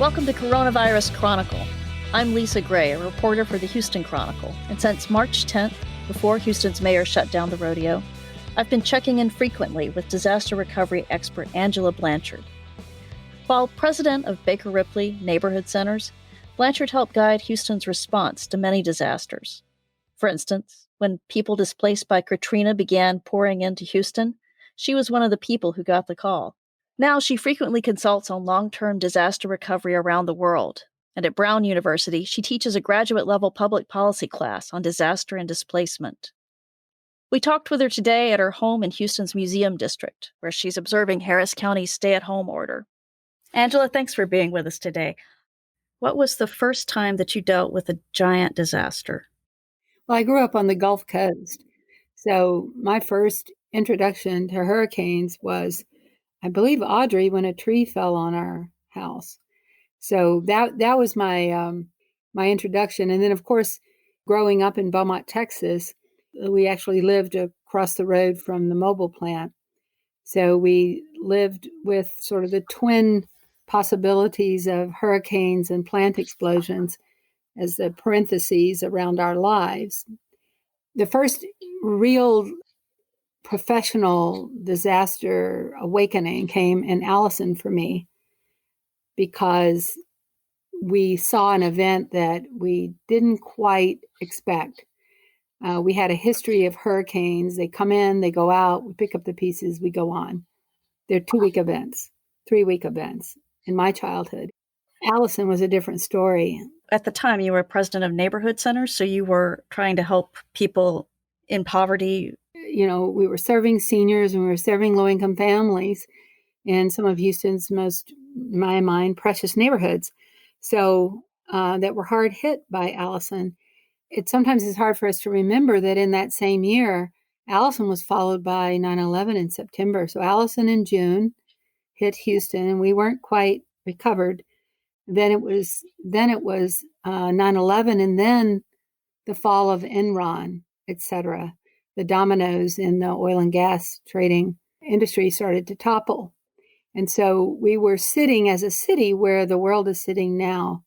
Welcome to Coronavirus Chronicle. I'm Lisa Gray, a reporter for the Houston Chronicle, and since March 10th, before Houston's mayor shut down the rodeo, I've been checking in frequently with disaster recovery expert Angela Blanchard. While president of Baker Ripley Neighborhood Centers, Blanchard helped guide Houston's response to many disasters. For instance, when people displaced by Katrina began pouring into Houston, she was one of the people who got the call. Now she frequently consults on long-term disaster recovery around the world, and at Brown University, she teaches a graduate-level public policy class on disaster and displacement. We talked with her today at her home in Houston's Museum District, where she's observing Harris County's stay-at-home order. Angela, thanks for being with us today. What was the first time that you dealt with a giant disaster? Well, I grew up on the Gulf Coast, so my first introduction to hurricanes was, I believe, Audrey, when a tree fell on our house. So that was my my introduction. And then, of course, growing up in Beaumont, Texas, we actually lived across the road from the mobile plant. So we lived with sort of the twin possibilities of hurricanes and plant explosions as the parentheses around our lives. The first real professional disaster awakening came in Allison for me, because we saw an event that we didn't quite expect. We had a history of hurricanes. They come in, they go out, we pick up the pieces, we go on. They're 2-week events, 3-week events in my childhood. Allison was a different story. At the time, you were president of Neighborhood Centers, so you were trying to help people in poverty. You know, we were serving seniors and we were serving low-income families in some of Houston's most, in my mind, precious neighborhoods. So that were hard hit by Allison. It sometimes is hard for us to remember that in that same year, Allison was followed by 9/11 in September. So Allison in June hit Houston, and we weren't quite recovered. Then it was 9/11, and then the fall of Enron, etc. The dominoes in the oil and gas trading industry started to topple. And so we were sitting as a city where the world is sitting now,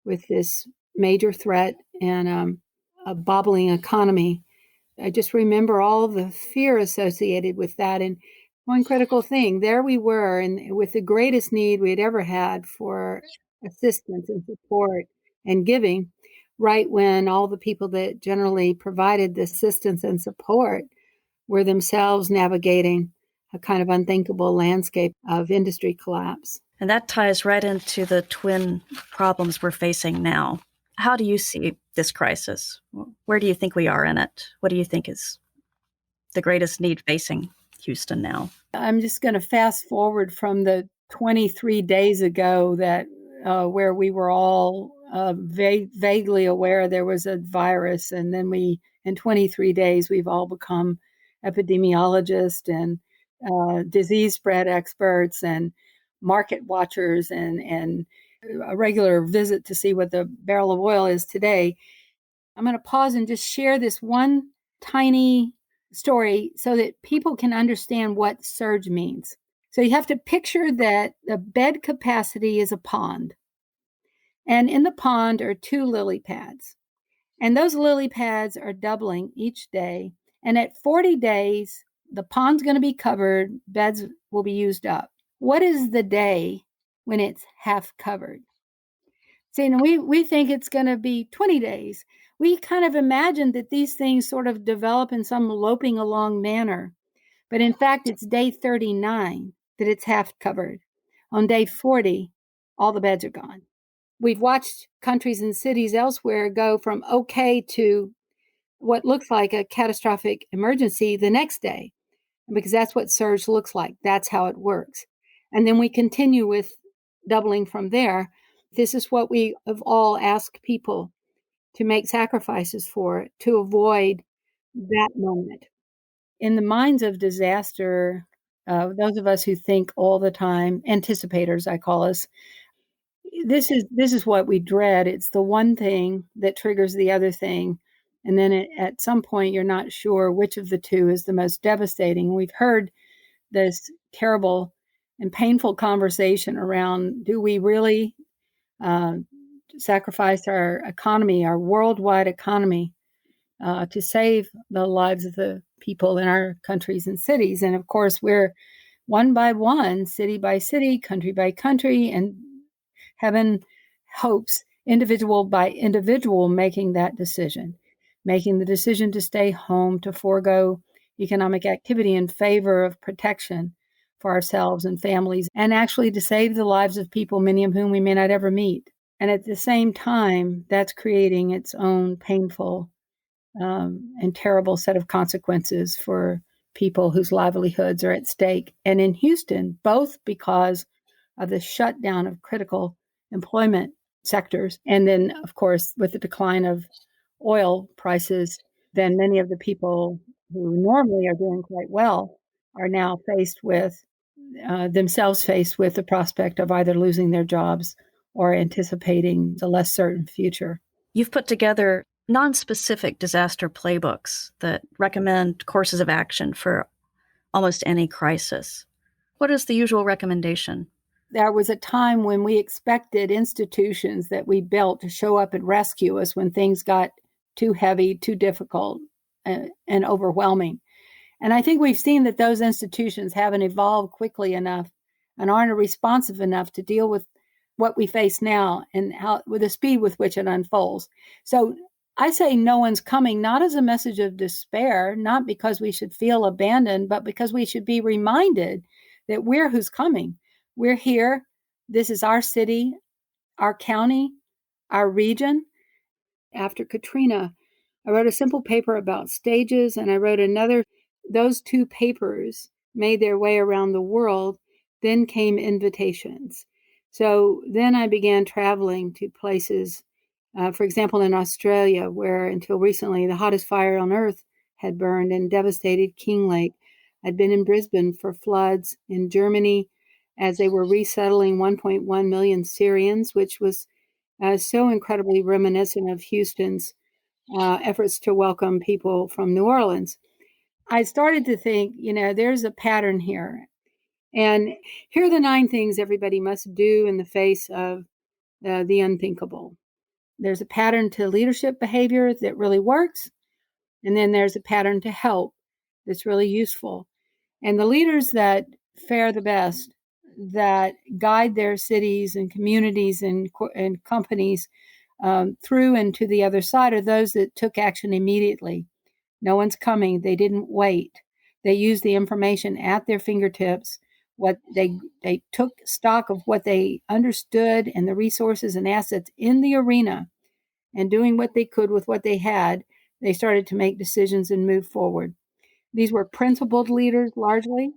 with this major threat and a bobbling economy. I just remember all the fear associated with that. And one critical thing, there we were, and with the greatest need we had ever had for assistance and support and giving, right when all the people that generally provided the assistance and support were themselves navigating a kind of unthinkable landscape of industry collapse. And that ties right into the twin problems we're facing now. How do you see this crisis? Where do you think we are in it? What do you think is the greatest need facing Houston now? I'm just going to fast forward from the 23 days ago that where we were all vaguely aware there was a virus. And then in 23 days, we've all become epidemiologists and disease spread experts and market watchers and a regular visit to see what the barrel of oil is today. I'm going to pause and just share this one tiny story so that people can understand what surge means. So you have to picture that the bed capacity is a pond. And in the pond are 2 lily pads. And those lily pads are doubling each day. And at 40 days, the pond's going to be covered, beds will be used up. What is the day when it's half covered? See, and we think it's going to be 20 days. We kind of imagine that these things sort of develop in some loping along manner. But in fact, it's day 39 that it's half covered. On day 40, all the beds are gone. We've watched countries and cities elsewhere go from okay to what looks like a catastrophic emergency the next day, because that's what surge looks like. That's how it works. And then we continue with doubling from there. This is what we have all asked people to make sacrifices for, to avoid that moment. In the minds of disaster, those of us who think all the time, anticipators, I call us, this is what we dread. It's the one thing that triggers the other thing. And then at some point, you're not sure which of the two is the most devastating. We've heard this terrible and painful conversation around, do we really sacrificed our economy, our worldwide economy, to save the lives of the people in our countries and cities. And of course, we're one by one, city by city, country by country, and heaven hopes individual by individual making that decision, making the decision to stay home, to forego economic activity in favor of protection for ourselves and families, and actually to save the lives of people, many of whom we may not ever meet. And at the same time, that's creating its own painful and terrible set of consequences for people whose livelihoods are at stake. And in Houston, both because of the shutdown of critical employment sectors, and then, of course, with the decline of oil prices, then many of the people who normally are doing quite well are now themselves faced with the prospect of either losing their jobs or anticipating a less certain future. You've put together non-specific disaster playbooks that recommend courses of action for almost any crisis. What is the usual recommendation? There was a time when we expected institutions that we built to show up and rescue us when things got too heavy, too difficult, and overwhelming. And I think we've seen that those institutions haven't evolved quickly enough and aren't responsive enough to deal with what we face now and with the speed with which it unfolds. So I say no one's coming, not as a message of despair, not because we should feel abandoned, but because we should be reminded that we're who's coming. We're here. This is our city, our county, our region. After Katrina, I wrote a simple paper about stages, and I wrote another. Those two papers made their way around the world. Then came invitations. So then I began traveling to places, for example, in Australia, where until recently the hottest fire on earth had burned and devastated Kinglake. I'd been in Brisbane for floods, in Germany as they were resettling 1.1 million Syrians, which was so incredibly reminiscent of Houston's efforts to welcome people from New Orleans. I started to think, there's a pattern here. And here are the 9 things everybody must do in the face of the unthinkable. There's a pattern to leadership behavior that really works. And then there's a pattern to help that's really useful. And the leaders that fare the best, that guide their cities and communities and companies through and to the other side, are those that took action immediately. No one's coming. They didn't wait. They used the information at their fingertips. What they took stock of what they understood and the resources and assets in the arena, and doing what they could with what they had, they started to make decisions and move forward. These were principled leaders largely.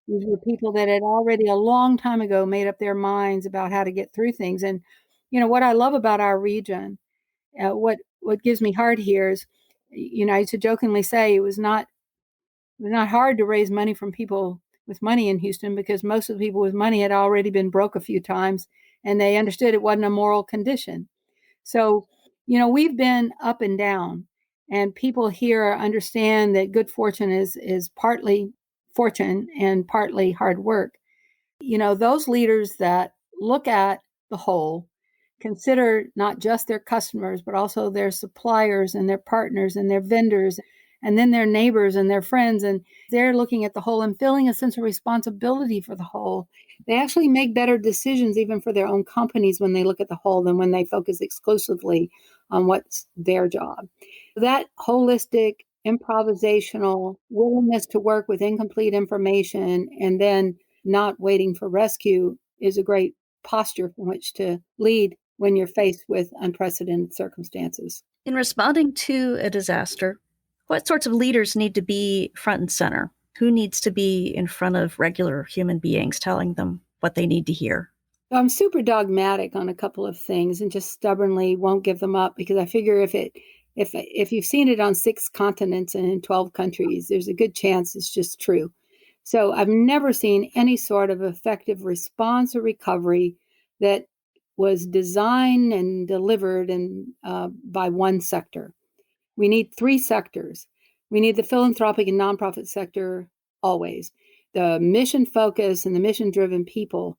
These were people that had already a long time ago made up their minds about how to get through things. And, what I love about our region, what gives me heart here is, I used to jokingly say it was not hard to raise money from people with money in Houston, because most of the people with money had already been broke a few times and they understood it wasn't a moral condition. So, we've been up and down, and people here understand that good fortune is partly fortune and partly hard work. Those leaders that look at the whole, consider not just their customers, but also their suppliers and their partners and their vendors, and then their neighbors and their friends. And they're looking at the whole and feeling a sense of responsibility for the whole. They actually make better decisions even for their own companies when they look at the whole than when they focus exclusively on what's their job. That holistic, improvisational willingness to work with incomplete information and then not waiting for rescue is a great posture from which to lead when you're faced with unprecedented circumstances. In responding to a disaster, what sorts of leaders need to be front and center? Who needs to be in front of regular human beings telling them what they need to hear? I'm super dogmatic on a couple of things and just stubbornly won't give them up, because I figure if you've seen it on 6 continents and in 12 countries, there's a good chance it's just true. So I've never seen any sort of effective response or recovery that was designed and delivered by one sector. We need 3 sectors. We need the philanthropic and nonprofit sector always. The mission focus and the mission driven people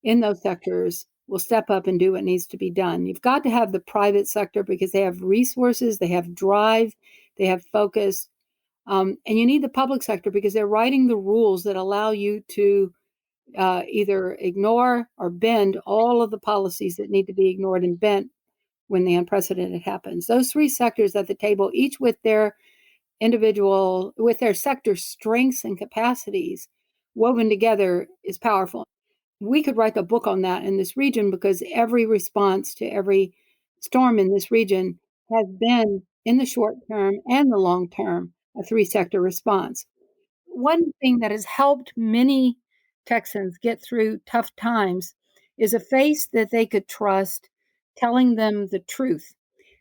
in those sectors will step up and do what needs to be done. You've got to have the private sector because they have resources, they have drive, they have focus. And you need the public sector because they're writing the rules that allow you to either ignore or bend all of the policies that need to be ignored and bent when the unprecedented happens. Those three sectors at the table, each with their sector strengths and capacities woven together, is powerful. We could write a book on that in this region because every response to every storm in this region has been, in the short term and the long term, a three-sector response. One thing that has helped many Texans get through tough times is a face that they could trust telling them the truth.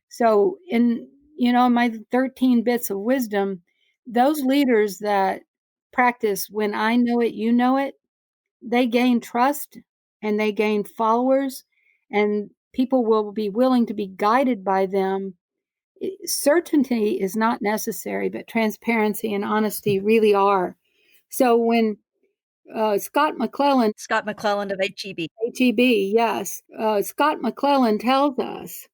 So in my 13 bits of wisdom, those leaders that practice when I know it, you know it, they gain trust and they gain followers, and people will be willing to be guided by them. Certainty is not necessary, but transparency and honesty really are. So when Scott McClellan of HEB. Yes. Scott McClellan tells us,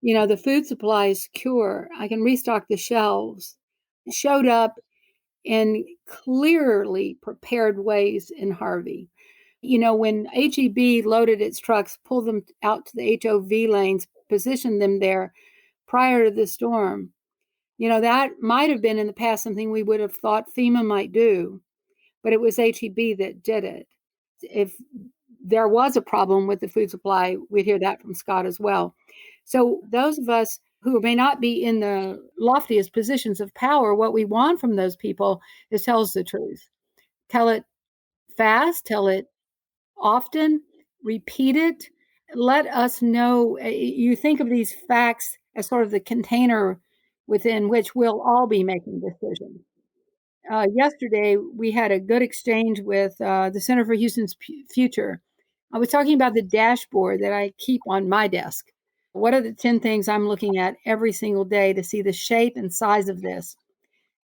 the food supply is secure. I can restock the shelves. Showed up in clearly prepared ways in Harvey. When HEB loaded its trucks, pulled them out to the HOV lanes, positioned them there prior to the storm, that might have been in the past something we would have thought FEMA might do, but it was HEB that did it. If there was a problem with the food supply, we'd hear that from Scott as well. So those of us who may not be in the loftiest positions of power, what we want from those people is tell us the truth. Tell it fast, tell it often, repeat it. Let us know. You think of these facts as sort of the container within which we'll all be making decisions. Yesterday, we had a good exchange with the Center for Houston's Future. I was talking about the dashboard that I keep on my desk. What are the 10 things I'm looking at every single day to see the shape and size of this?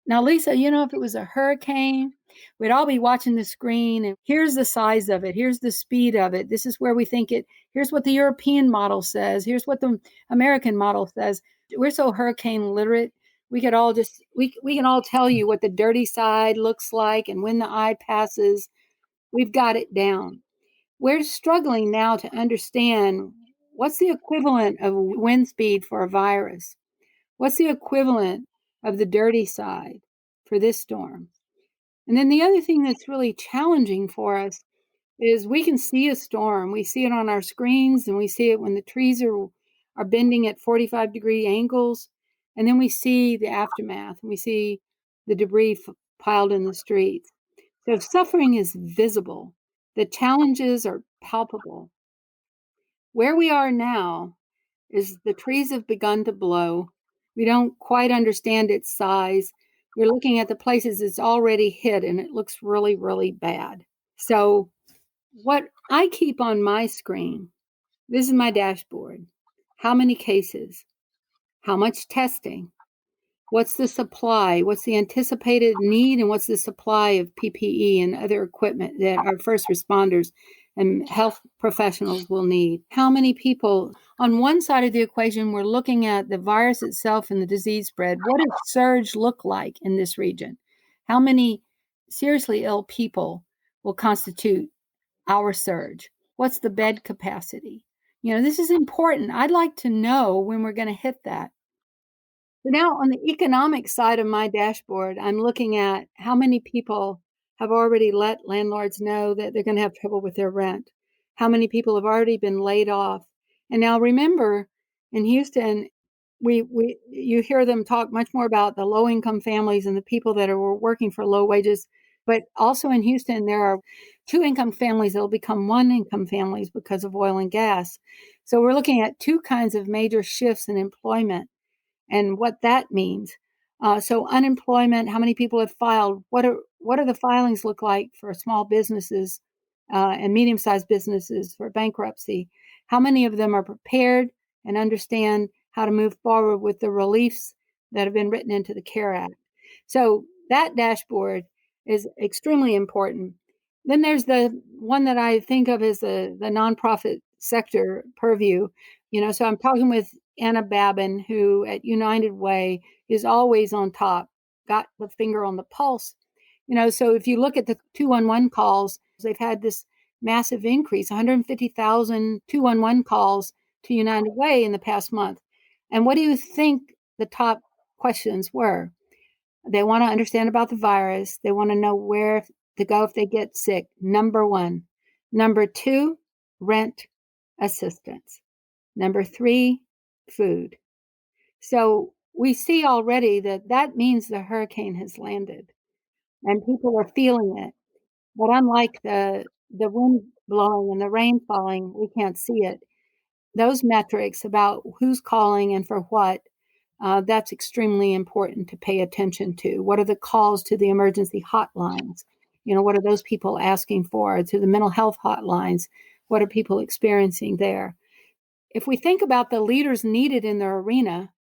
Now, Lisa, if it was a hurricane, we'd all be watching the screen and here's the size of it. Here's the speed of it. This is where we think it. Here's what the European model says. Here's what the American model says. We're so hurricane literate. We could all we can all tell you what the dirty side looks like and when the eye passes. We've got it down. We're struggling now to understand what's the equivalent of wind speed for a virus. What's the equivalent of the dirty side for this storm? And then the other thing that's really challenging for us is we can see a storm. We see it on our screens, and we see it when the trees are bending at 45-degree angles. And then we see the aftermath, and we see the debris piled in the streets. So suffering is visible. The challenges are palpable. Where we are now is the trees have begun to blow. We don't quite understand its size. We're looking at the places it's already hit, and it looks really, really bad. So what I keep on my screen, this is my dashboard. How many cases? How much testing? What's the supply? What's the anticipated need? And what's the supply of PPE and other equipment that our first responders and health professionals will need? How many people? On one side of the equation, we're looking at the virus itself and the disease spread. What does surge look like in this region? How many seriously ill people will constitute our surge? What's the bed capacity? This is important. I'd like to know when we're going to hit that. So now on the economic side of my dashboard, I'm looking at how many people have already let landlords know that they're going to have trouble with their rent. How many people have already been laid off. And now remember, in Houston, you hear them talk much more about the low-income families and the people that are working for low wages. But also in Houston, there are two-income families that will become one-income families because of oil and gas. So we're looking at two kinds of major shifts in employment and what that means. So unemployment, how many people have filed? What are the filings look like for small businesses and medium-sized businesses for bankruptcy? How many of them are prepared and understand how to move forward with the reliefs that have been written into the CARE Act? So that dashboard is extremely important. Then there's the one that I think of as the nonprofit sector purview. So I'm talking with Anna Babin, who at United Way is always on top, got the finger on the pulse. So if you look at the 211 calls, they've had this massive increase, 150,000 211 calls to United Way in the past month. And what do you think the top questions were? They want to understand about the virus. They want to know where to go if they get sick. Number one. Number two, rent assistance. Number three, food. So we see already that means the hurricane has landed and people are feeling it. But unlike the wind blowing and the rain falling, we can't see it. Those metrics about who's calling and for what, that's extremely important to pay attention to. What are the calls to the emergency hotlines? What are those people asking for? To the mental health hotlines, what are people experiencing there? If we think about the leaders needed in their arena,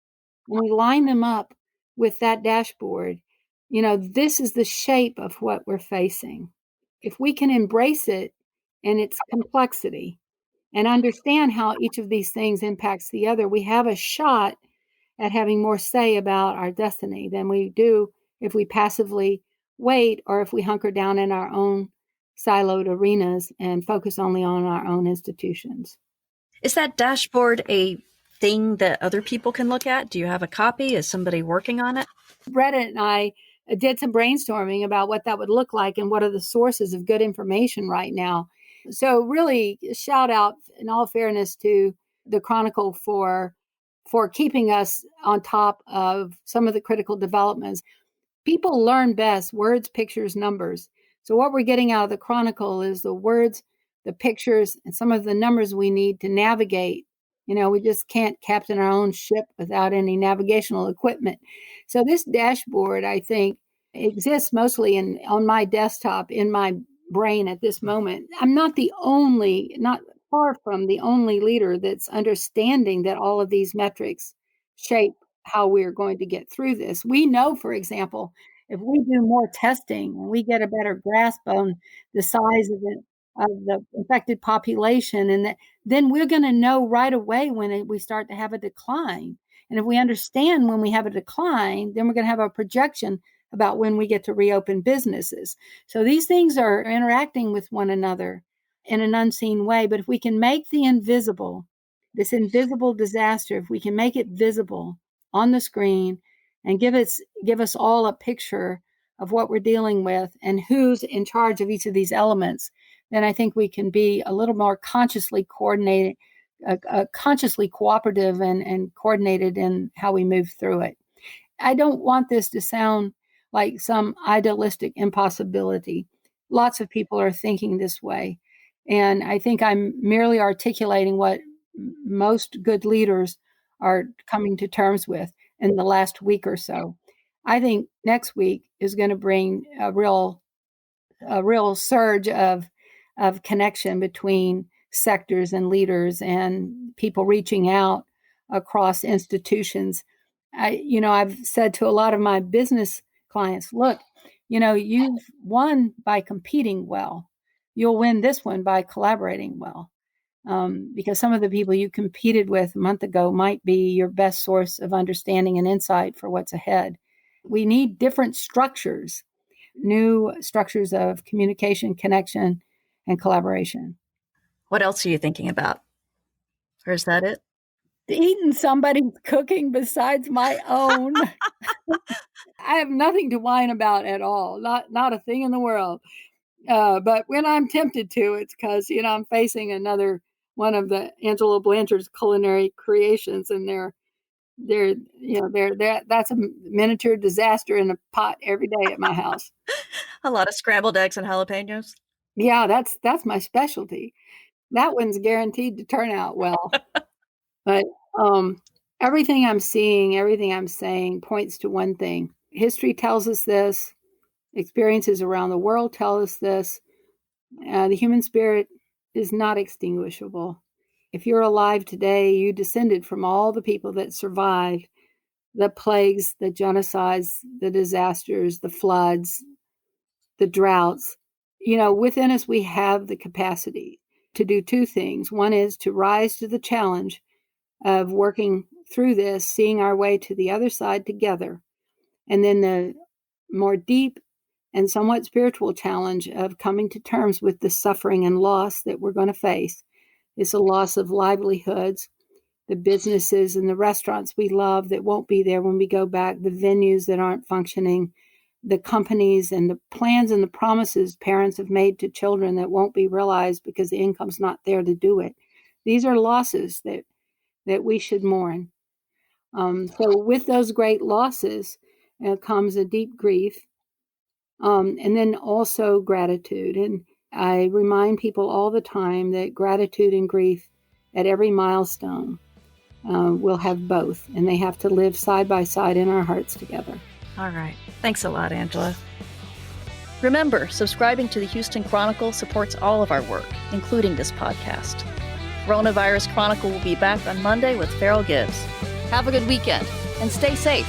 and we line them up with that dashboard, this is the shape of what we're facing. If we can embrace it and its complexity and understand how each of these things impacts the other, we have a shot at having more say about our destiny than we do if we passively wait or if we hunker down in our own siloed arenas and focus only on our own institutions. Is that dashboard a thing that other people can look at? Do you have a copy? Is somebody working on it? Bretta and I did some brainstorming about what that would look like and what are the sources of good information right now. So really shout out in all fairness to the Chronicle for keeping us on top of some of the critical developments. People learn best words, pictures, numbers. So what we're getting out of the Chronicle is the words, the pictures, and some of the numbers we need to navigate. We just can't captain our own ship without any navigational equipment. So this dashboard, I think, exists mostly on my desktop, in my brain at this moment. I'm not far from the only leader that's understanding that all of these metrics shape how we're going to get through this. We know, for example, if we do more testing and we get a better grasp on the size of the infected population, and then we're going to know right away when we start to have a decline. And if we understand when we have a decline, then we're going to have a projection about when we get to reopen businesses. So these things are interacting with one another in an unseen way. But if we can make this invisible disaster, if we can make it visible on the screen and give us all a picture of what we're dealing with and who's in charge of each of these elements, then I think we can be a little more consciously coordinated, consciously cooperative and coordinated in how we move through it. I don't want this to sound like some idealistic impossibility. Lots of people are thinking this way. And I think I'm merely articulating what most good leaders are coming to terms with in the last week or so. I think next week is going to bring a real surge of connection between sectors and leaders and people reaching out across institutions. I've said to a lot of my business clients, look, you've won by competing well. You'll win this one by collaborating well. Because some of the people you competed with a month ago might be your best source of understanding and insight for what's ahead. We need different structures, new structures of communication, connection, and collaboration. What else are you thinking about? Or is that it? Eating somebody's cooking besides my own. I have nothing to whine about at all. Not a thing in the world. But when I'm tempted to, it's because, I'm facing another one of the Angela Blanchard's culinary creations, and that's a miniature disaster in a pot every day at my house. A lot of scrambled eggs and jalapenos. Yeah, that's my specialty. That one's guaranteed to turn out well. But everything I'm seeing, everything I'm saying points to one thing. History tells us this. Experiences around the world tell us this. The human spirit is not extinguishable. If you're alive today, you descended from all the people that survived the plagues, the genocides, the disasters, the floods, the droughts. Within us, we have the capacity to do two things. One is to rise to the challenge of working through this, seeing our way to the other side together. And then the more deep and somewhat spiritual challenge of coming to terms with the suffering and loss that we're going to face. It's a loss of livelihoods, the businesses and the restaurants we love that won't be there when we go back, the venues that aren't functioning, the companies and the plans and the promises parents have made to children that won't be realized because the income's not there to do it. These are losses that we should mourn. So with those great losses comes a deep grief, and then also gratitude. And I remind people all the time that gratitude and grief at every milestone will have both, and they have to live side by side in our hearts together. All right. Thanks a lot, Angela. Remember, subscribing to the Houston Chronicle supports all of our work, including this podcast. Coronavirus Chronicle will be back on Monday with Farrell Gibbs. Have a good weekend and stay safe.